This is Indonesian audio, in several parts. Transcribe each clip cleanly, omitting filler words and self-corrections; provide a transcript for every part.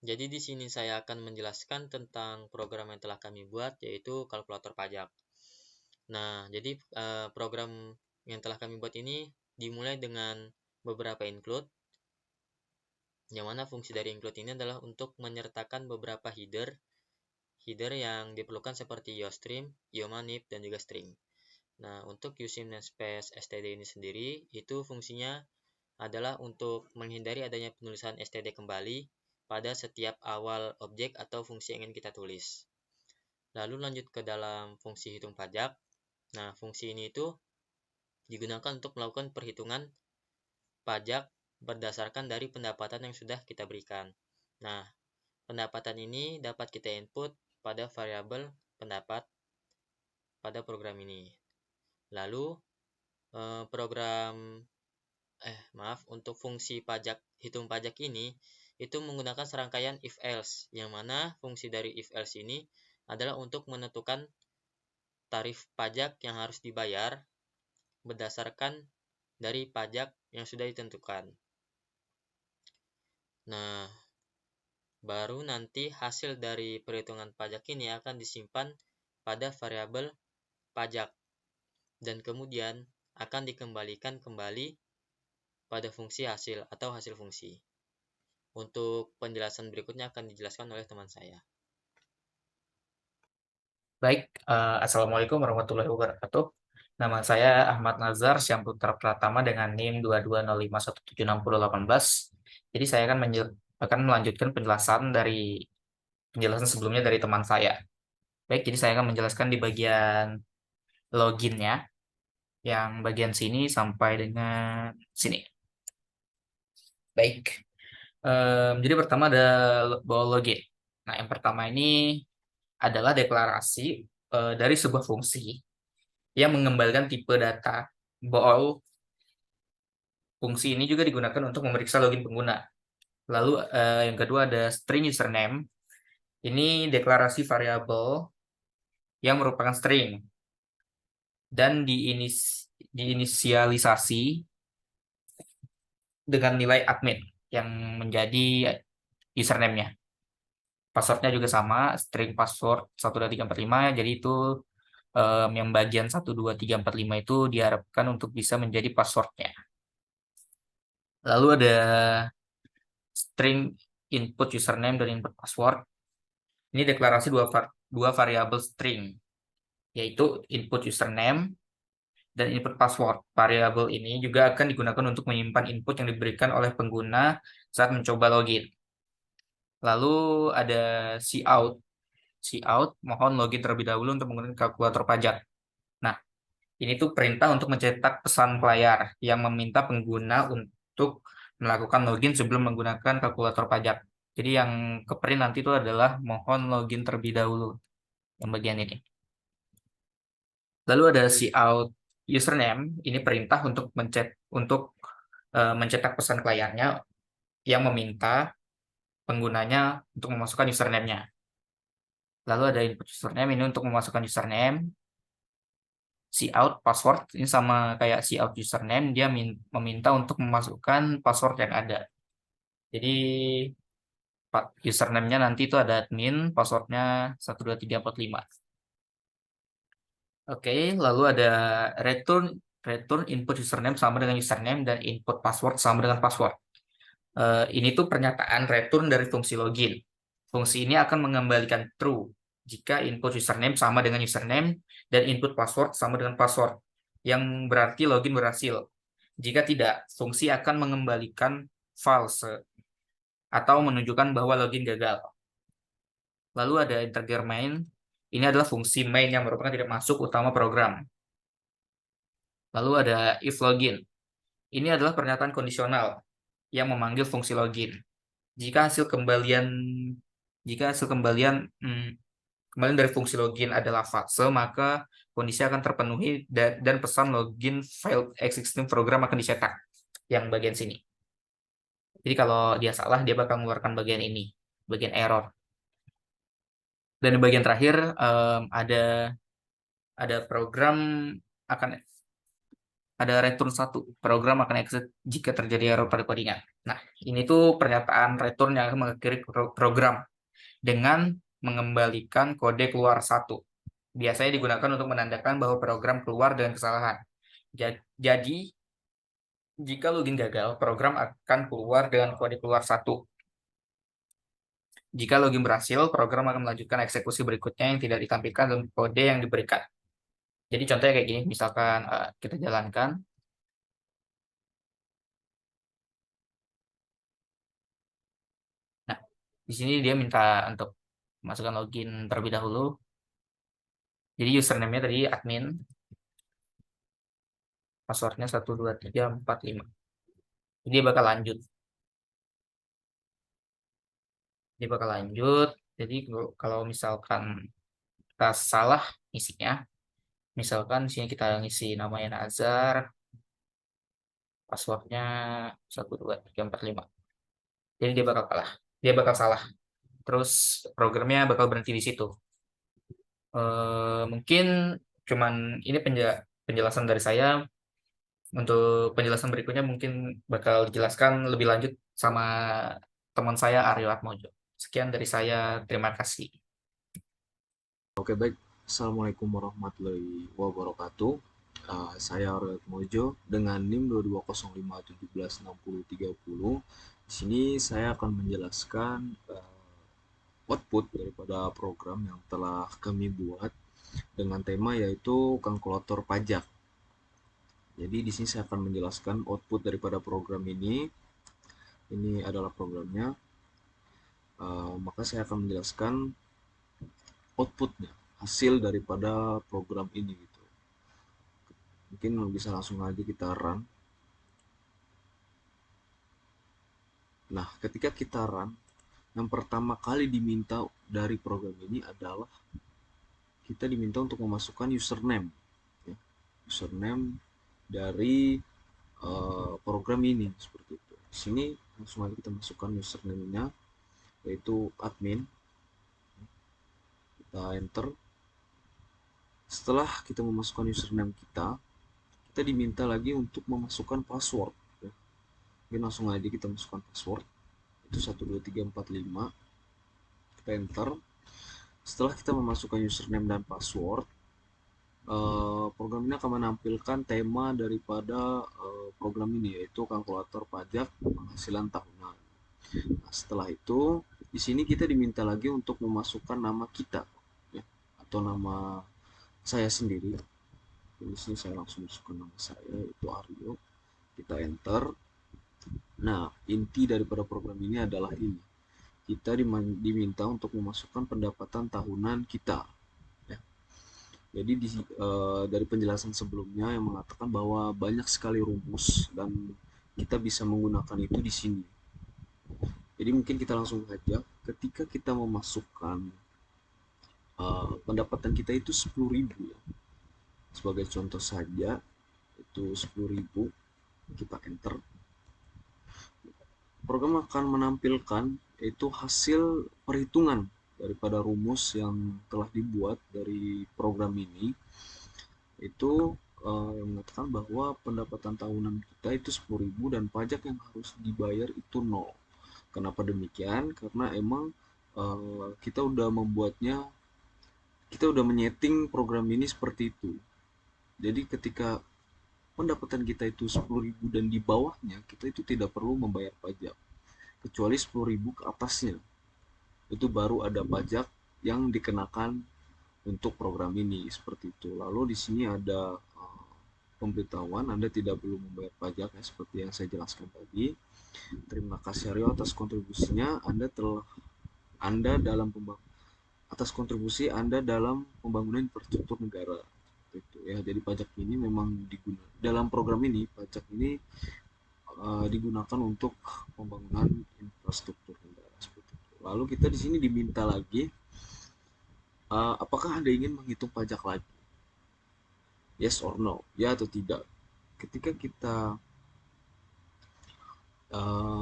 Jadi di sini saya akan menjelaskan tentang program yang telah kami buat, yaitu kalkulator pajak. Nah, jadi program yang telah kami buat ini dimulai dengan beberapa include, yang mana fungsi dari include ini adalah untuk menyertakan beberapa header yang diperlukan seperti iostream, iomanip, dan juga string. Nah, untuk using namespace std ini sendiri, itu fungsinya adalah untuk menghindari adanya penulisan std kembali pada setiap awal objek atau fungsi yang ingin kita tulis. Lalu lanjut ke dalam fungsi hitung pajak. Nah, fungsi ini itu digunakan untuk melakukan perhitungan pajak berdasarkan dari pendapatan yang sudah kita berikan. Nah, pendapatan ini dapat kita input pada variabel pendapat pada program ini. Lalu untuk fungsi pajak hitung pajak ini itu menggunakan serangkaian if else, yang mana fungsi dari if else ini adalah untuk menentukan tarif pajak yang harus dibayar berdasarkan dari pajak yang sudah ditentukan. Nah, baru nanti hasil dari perhitungan pajak ini akan disimpan pada variabel pajak dan kemudian akan dikembalikan kembali pada fungsi hasil atau hasil fungsi. Untuk penjelasan berikutnya akan dijelaskan oleh teman saya. Baik, Assalamualaikum warahmatullahi wabarakatuh. Nama saya Ahmad Nazar Syamputra Pratama dengan NIM 220517618. Jadi saya akan melanjutkan penjelasan dari penjelasan sebelumnya dari teman saya. Baik, jadi saya akan menjelaskan di bagian loginnya, yang bagian sini sampai dengan sini. Baik, jadi pertama ada bawa login. Nah, yang pertama ini adalah deklarasi dari sebuah fungsi yang mengembalikan tipe data bool. Fungsi ini juga digunakan untuk memeriksa login pengguna. Lalu yang kedua ada string username. Ini deklarasi variabel yang merupakan string dan diinisialisasi dengan nilai admin yang menjadi username-nya. Passwordnya juga sama, string password 12345. Jadi itu yang bagian 12345 itu diharapkan untuk bisa menjadi passwordnya. Lalu ada string input username dan input password. Ini deklarasi dua variabel string, yaitu input username dan input password. Variabel ini juga akan digunakan untuk menyimpan input yang diberikan oleh pengguna saat mencoba login. Lalu ada cout. Cout, mohon login terlebih dahulu untuk menggunakan kalkulator pajak. Nah, ini tuh perintah untuk mencetak pesan pelayar yang meminta pengguna untuk melakukan login sebelum menggunakan kalkulator pajak. Jadi yang ke print nanti itu adalah mohon login terlebih dahulu, yang bagian ini. Lalu ada cout username, ini perintah untuk mencetak pesan kliennya yang meminta penggunanya untuk memasukkan username-nya. Lalu ada input username ini untuk memasukkan username. Cout password ini sama kayak cout username, dia meminta untuk memasukkan password yang ada. Jadi username-nya nanti itu ada admin, passwordnya 12345. Oke, lalu ada return return input username sama dengan username dan input password sama dengan password. Ini tuh pernyataan return dari fungsi login. Fungsi ini akan mengembalikan true jika input username sama dengan username dan input password sama dengan password, yang berarti login berhasil. Jika tidak, fungsi akan mengembalikan false atau menunjukkan bahwa login gagal. Lalu ada integer main. Ini adalah fungsi main yang merupakan tidak masuk utama program. Lalu ada if login. Ini adalah pernyataan kondisional yang memanggil fungsi login. Jika hasil kembalian jika hasil kembalian dari fungsi login adalah false, maka kondisi akan terpenuhi dan pesan login file existing program akan dicetak, yang bagian sini. Jadi kalau dia salah, dia bakal mengeluarkan bagian ini, bagian error. Dan di bagian terakhir ada program akan ada return 1. Program akan exit jika terjadi error pada codingan. Nah, ini tuh pernyataan return yang akan mengakhiri program dengan mengembalikan kode keluar 1. Biasanya digunakan untuk menandakan bahwa program keluar dengan kesalahan. Jadi, jika login gagal, program akan keluar dengan kode keluar 1. Jika login berhasil, program akan melanjutkan eksekusi berikutnya yang tidak ditampilkan dalam kode yang diberikan. Jadi contohnya kayak gini, misalkan kita jalankan. Nah, di sini dia minta untuk masukkan login terlebih dahulu. Jadi username-nya tadi admin, passwordnya 12345. Jadi dia bakal lanjut. Dia bakal lanjut. Jadi kalau misalkan kita salah isinya, misalkan di sini kita ngisi namanya Nazar, passwordnya 12345. Jadi dia bakal kalah. Dia bakal salah. Terus programnya bakal berhenti di situ. Mungkin cuman ini penjelasan dari saya. Untuk penjelasan berikutnya mungkin bakal dijelaskan lebih lanjut sama teman saya Aryo Atmojo. Sekian dari saya, terima kasih. Oke, baik. Assalamualaikum warahmatullahi wabarakatuh. Saya Aryo Mojo dengan NIM 2205176030. Di sini saya akan menjelaskan output daripada program yang telah kami buat dengan tema yaitu kalkulator pajak. Jadi di sini saya akan menjelaskan output daripada program ini. Ini adalah programnya. Maka saya akan menjelaskan outputnya, hasil daripada program ini gitu. Mungkin bisa langsung aja kita run. Nah, ketika kita run, yang pertama kali diminta dari program ini adalah kita diminta untuk memasukkan username, ya. Username dari program ini seperti itu. Di sini langsung aja kita masukkan username-nya, yaitu admin. Kita enter. Setelah kita memasukkan username kita diminta lagi untuk memasukkan password. Ya. Mungkin langsung aja kita masukkan password. Itu 12345. Kita enter. Setelah kita memasukkan username dan password, program ini akan menampilkan tema daripada program ini, yaitu kalkulator pajak penghasilan tahunan. Nah, setelah itu di sini kita diminta lagi untuk memasukkan nama kita, ya, atau nama saya sendiri. Di sini saya langsung masukkan nama saya, yaitu Aryo. Kita enter. Nah, inti daripada program ini adalah ini. Kita diminta untuk memasukkan pendapatan tahunan kita. Ya. Jadi dari penjelasan sebelumnya yang mengatakan bahwa banyak sekali rumus dan kita bisa menggunakan itu di sini. Jadi mungkin kita langsung saja. Ketika kita memasukkan pendapatan kita itu 10.000 ya. Sebagai contoh saja itu 10.000, kita enter. Program akan menampilkan yaitu hasil perhitungan daripada rumus yang telah dibuat dari program ini. Itu yang mengatakan bahwa pendapatan tahunan kita itu 10.000 dan pajak yang harus dibayar itu 0. Kenapa demikian? Karena emang kita udah membuatnya, kita udah menyeting program ini seperti itu. Jadi ketika pendapatan kita itu 10.000 dan di bawahnya, kita itu tidak perlu membayar pajak. Kecuali 10.000 ke atasnya. Itu baru ada pajak yang dikenakan untuk program ini seperti itu. Lalu di sini ada pemberitahuan Anda tidak perlu membayar pajak ya, seperti yang saya jelaskan tadi. Terima kasih Aryo atas kontribusinya. Anda dalam atas kontribusi Anda dalam pembangunan infrastruktur negara. Itu ya. Jadi pajak ini memang digunakan dalam program ini, pajak ini digunakan untuk pembangunan infrastruktur negara seperti itu. Lalu kita di sini diminta lagi, apakah Anda ingin menghitung pajak lagi? Yes or no, ya atau tidak. Ketika kita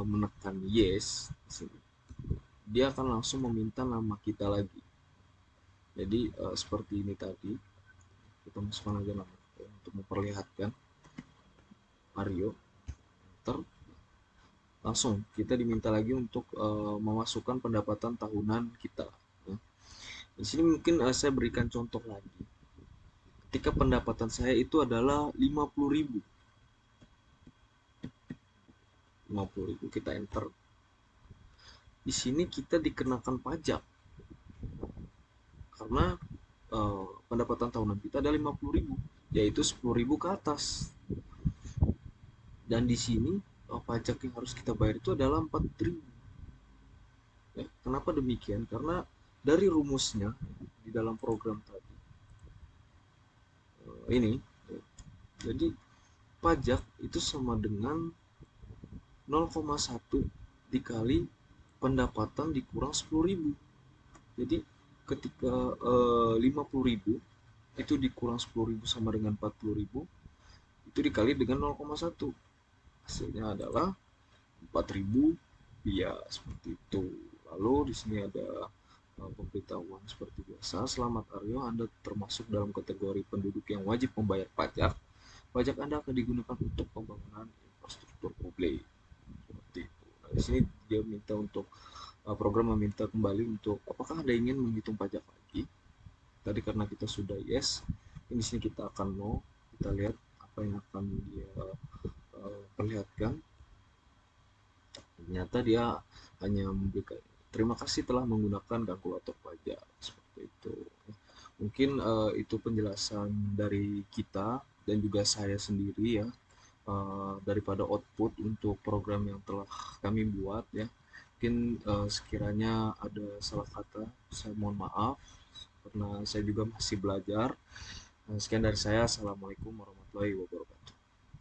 menekan yes, dia akan langsung meminta nama kita lagi. Jadi seperti ini tadi, kita masukkan aja nama untuk memperlihatkan Aryo. Enter. langsung kita diminta lagi untuk memasukkan pendapatan tahunan kita. Ya. Di sini mungkin saya berikan contoh lagi. Ketika pendapatan saya itu adalah 50.000, 50.000 kita enter. Di sini kita dikenakan pajak karena pendapatan tahunan kita ada 50.000, yaitu 10.000 ke atas. Dan di sini pajak yang harus kita bayar itu adalah 4.000. Ya, kenapa demikian? Karena dari rumusnya di dalam program tadi ini, ya, jadi pajak itu sama dengan 0,1 dikali pendapatan dikurang 10.000. Jadi ketika 50.000 itu dikurang 10.000 sama dengan 40.000, itu dikali dengan 0,1, hasilnya adalah 4.000. Ya, seperti itu. Lalu di sini ada pemberitahuan seperti biasa. Selamat Aryo, Anda termasuk dalam kategori penduduk yang wajib membayar pajak. Pajak Anda akan digunakan untuk pembangunan infrastruktur publik. Seperti itu. Nah, di sini dia minta untuk program meminta kembali untuk apakah Anda ingin menghitung pajak lagi. Tadi karena kita sudah yes, di sini kita akan no. Kita lihat apa yang akan dia perlihatkan. Ternyata dia hanya memberikan terima kasih telah menggunakan kalkulator pajak, seperti itu. Mungkin itu penjelasan dari kita dan juga saya sendiri ya, daripada output untuk program yang telah kami buat ya. Mungkin sekiranya ada salah kata, saya mohon maaf karena saya juga masih belajar. Sekian dari saya. Assalamualaikum warahmatullahi wabarakatuh.